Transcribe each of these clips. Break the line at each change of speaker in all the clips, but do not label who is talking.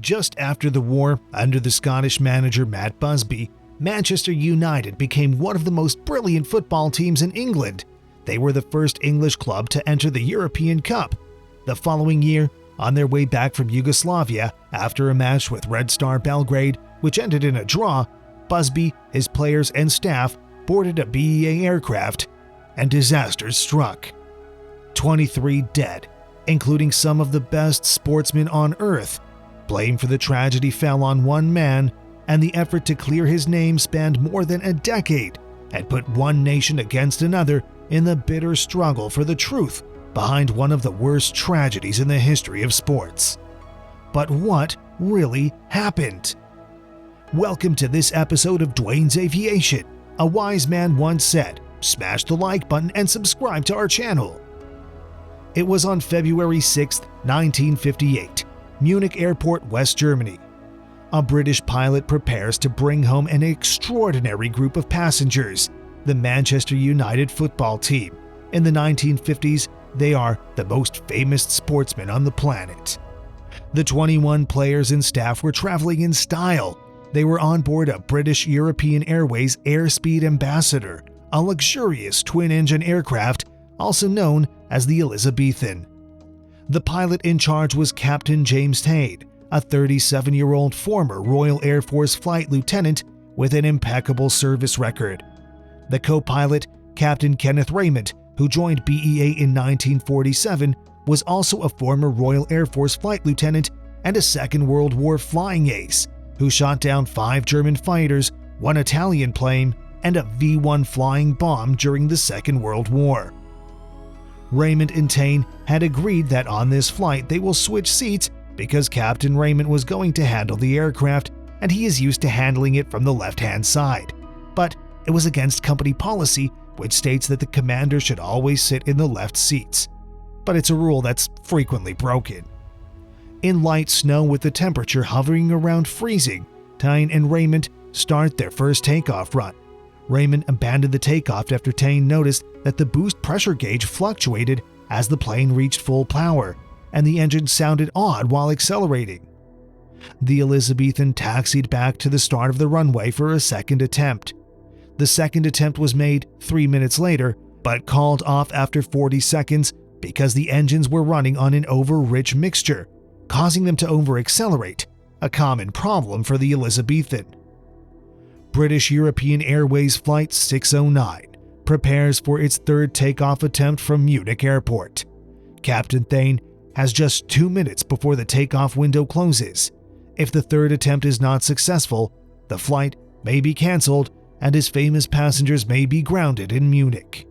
Just after the war, under the Scottish manager Matt Busby, Manchester United became one of the most brilliant football teams in England. They were the first English club to enter the European Cup. The following year, on their way back from Yugoslavia after a match with Red Star Belgrade, which ended in a draw, Busby, his players and staff boarded a BEA aircraft, and disaster struck. 23 dead, including some of the best sportsmen on earth. Blame for the tragedy fell on one man, and the effort to clear his name spanned more than a decade and put one nation against another in the bitter struggle for the truth behind one of the worst tragedies in the history of sports. But what really happened? Welcome to this episode of Dwayne's Aviation. A wise man once said, smash the like button and subscribe to our channel. It was on February 6, 1958, Munich Airport, West Germany. A British pilot prepares to bring home an extraordinary group of passengers, the Manchester United football team. In the 1950s, they are the most famous sportsmen on the planet. The 21 players and staff were traveling in style. They were on board a British European Airways Airspeed Ambassador, a luxurious twin-engine aircraft also known as the Elizabethan. The pilot in charge was Captain James Thain, a 37-year-old former Royal Air Force flight lieutenant with an impeccable service record. The co-pilot, Captain Kenneth Rayment, who joined BEA in 1947, was also a former Royal Air Force flight lieutenant and a Second World War flying ace, who shot down 5 German fighters, 1 Italian plane, and a V-1 flying bomb during the Second World War. Rayment and Thain had agreed that on this flight they will switch seats because Captain Rayment was going to handle the aircraft and he is used to handling it from the left-hand side. But it was against company policy, which states that the commander should always sit in the left seats. But it's a rule that's frequently broken. In light snow with the temperature hovering around freezing, Thain and Rayment start their first takeoff run. Rayment abandoned the takeoff after Thain noticed that the boost pressure gauge fluctuated as the plane reached full power, and the engine sounded odd while accelerating. The Elizabethan taxied back to the start of the runway for a second attempt. The second attempt was made 3 minutes later, but called off after 40 seconds because the engines were running on an over-rich mixture, causing them to over-accelerate, a common problem for the Elizabethan. British European Airways Flight 609 prepares for its third takeoff attempt from Munich Airport. Captain Thain has just 2 minutes before the takeoff window closes. If the third attempt is not successful, the flight may be cancelled and his famous passengers may be grounded in Munich.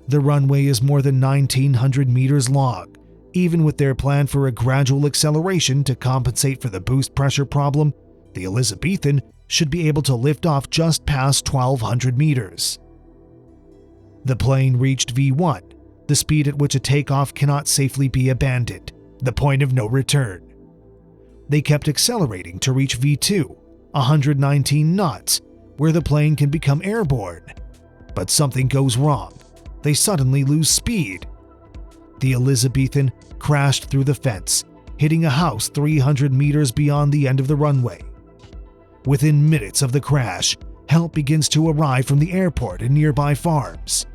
The runway is more than 1,900 meters long. Even with their plan for a gradual acceleration to compensate for the boost pressure problem, the Elizabethan should be able to lift off just past 1,200 meters. The plane reached V1, the speed at which a takeoff cannot safely be abandoned, the point of no return. They kept accelerating to reach V2, 119 knots, where the plane can become airborne. But something goes wrong. They suddenly lose speed. The Elizabethan crashed through the fence, hitting a house 300 meters beyond the end of the runway. Within minutes of the crash, help begins to arrive from the airport and nearby farms.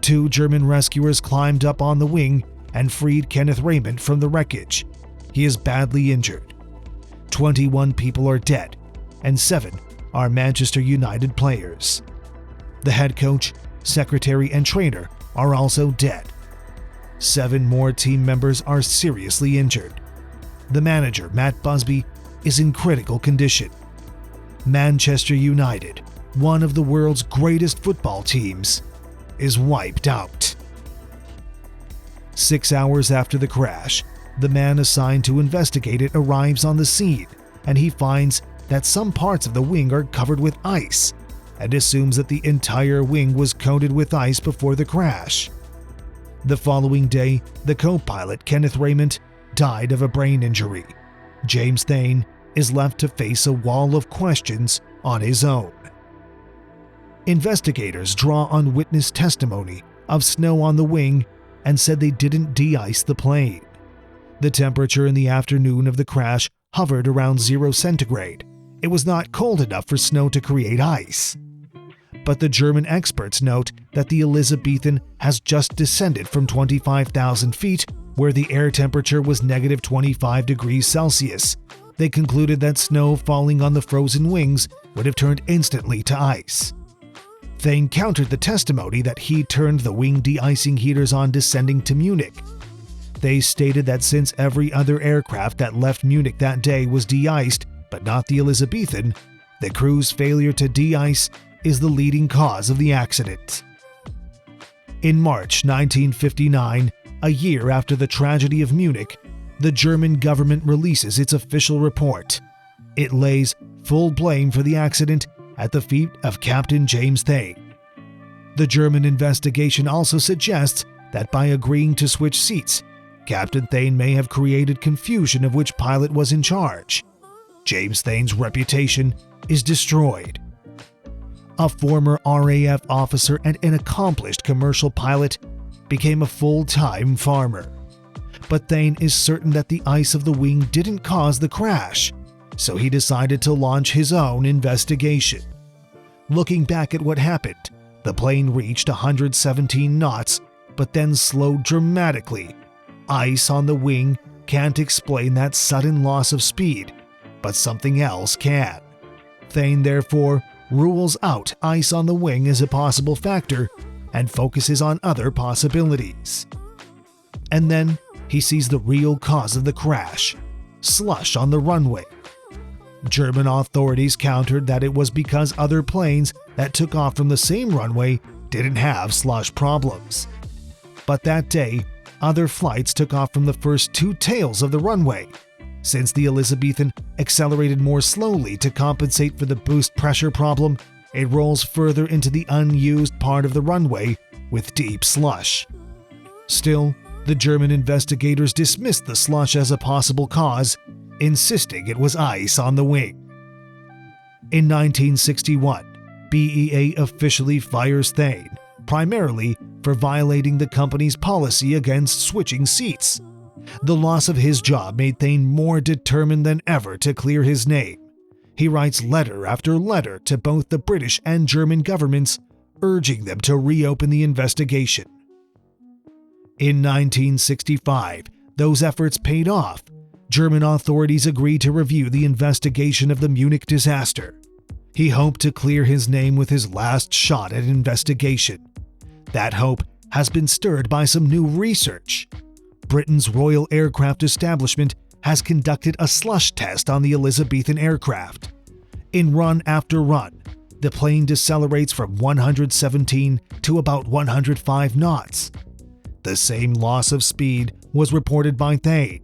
2 German rescuers climbed up on the wing and freed Kenneth Rayment from the wreckage. He is badly injured. 21 people are dead, and 7 are Manchester United players. The head coach, secretary, and trainer are also dead. 7 more team members are seriously injured. The manager, Matt Busby, is in critical condition. Manchester United, one of the world's greatest football teams, is wiped out. 6 hours after the crash, the man assigned to investigate it arrives on the scene, and he finds that some parts of the wing are covered with ice, and assumes that the entire wing was coated with ice before the crash. The following day, the co-pilot Kenneth Rayment died of a brain injury. James Thain is left to face a wall of questions on his own. Investigators draw on witness testimony of snow on the wing and said they didn't de-ice the plane. The temperature in the afternoon of the crash hovered around 0 centigrade. It was not cold enough for snow to create ice. But the German experts note that the Elizabethan has just descended from 25,000 feet, where the air temperature was negative 25 degrees Celsius. They concluded that snow falling on the frozen wings would have turned instantly to ice. Thain countered the testimony that he turned the wing de-icing heaters on descending to Munich. They stated that since every other aircraft that left Munich that day was de-iced, but not the Elizabethan, the crew's failure to de-ice is the leading cause of the accident. In March 1959, a year after the tragedy of Munich, the German government releases its official report. It lays full blame for the accident at the feet of Captain James Thain. The German investigation also suggests that by agreeing to switch seats, Captain Thain may have created confusion of which pilot was in charge. James Thain's reputation is destroyed. A former RAF officer and an accomplished commercial pilot became a full-time farmer. But Thain is certain that the ice of the wing didn't cause the crash, so he decided to launch his own investigation. Looking back at what happened, the plane reached 117 knots, but then slowed dramatically. Ice on the wing can't explain that sudden loss of speed, but something else can. Thain therefore rules out ice on the wing as a possible factor and focuses on other possibilities. And then he sees the real cause of the crash: slush on the runway. German authorities countered that it was because other planes that took off from the same runway didn't have slush problems. But that day, other flights took off from the first 2 tails of the runway. Since the Elizabethan accelerated more slowly to compensate for the boost pressure problem, it rolls further into the unused part of the runway with deep slush. Still, the German investigators dismissed the slush as a possible cause, insisting it was ice on the wing. In 1961, BEA officially fires Thain, primarily for violating the company's policy against switching seats. The loss of his job made Thain more determined than ever to clear his name. He writes letter after letter to both the British and German governments, urging them to reopen the investigation. In 1965, those efforts paid off. German authorities agreed to review the investigation of the Munich disaster. He hoped to clear his name with his last shot at investigation. That hope has been stirred by some new research. Britain's Royal Aircraft Establishment has conducted a slush test on the Elizabethan aircraft. In run after run, the plane decelerates from 117 to about 105 knots. The same loss of speed was reported by Thain.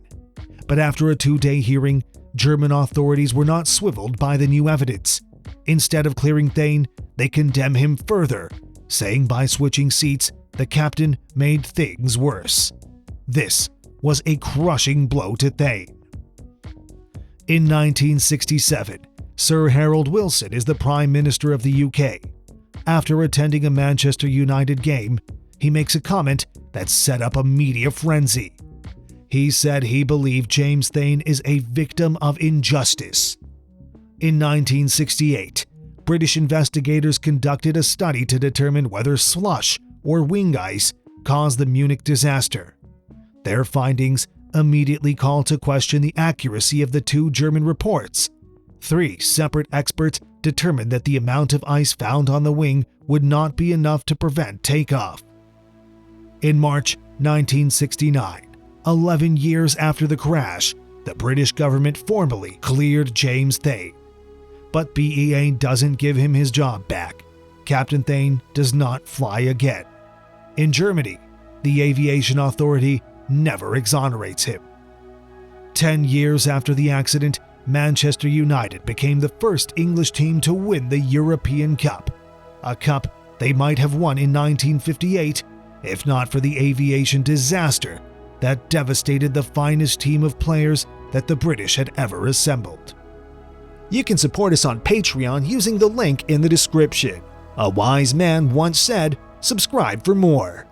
But after a 2-day hearing, German authorities were not swiveled by the new evidence. Instead of clearing Thain, they condemn him further, saying by switching seats, the captain made things worse. This was a crushing blow to Thain. In 1967, Sir Harold Wilson is the Prime Minister of the UK. After attending a Manchester United game, he makes a comment that set up a media frenzy. He said he believed James Thain is a victim of injustice. In 1968, British investigators conducted a study to determine whether slush or wing ice caused the Munich disaster. Their findings immediately called to question the accuracy of the 2 German reports. 3 separate experts determined that the amount of ice found on the wing would not be enough to prevent takeoff. In March 1969, 11 years after the crash, the British government formally cleared James Thain. But BEA doesn't give him his job back. Captain Thain does not fly again. In Germany, the Aviation Authority never exonerates him. 10 years after the accident, Manchester United became the first English team to win the European Cup, a cup they might have won in 1958 if not for the aviation disaster that devastated the finest team of players that the British had ever assembled. You can support us on Patreon using the link in the description. A wise man once said, "Subscribe for more."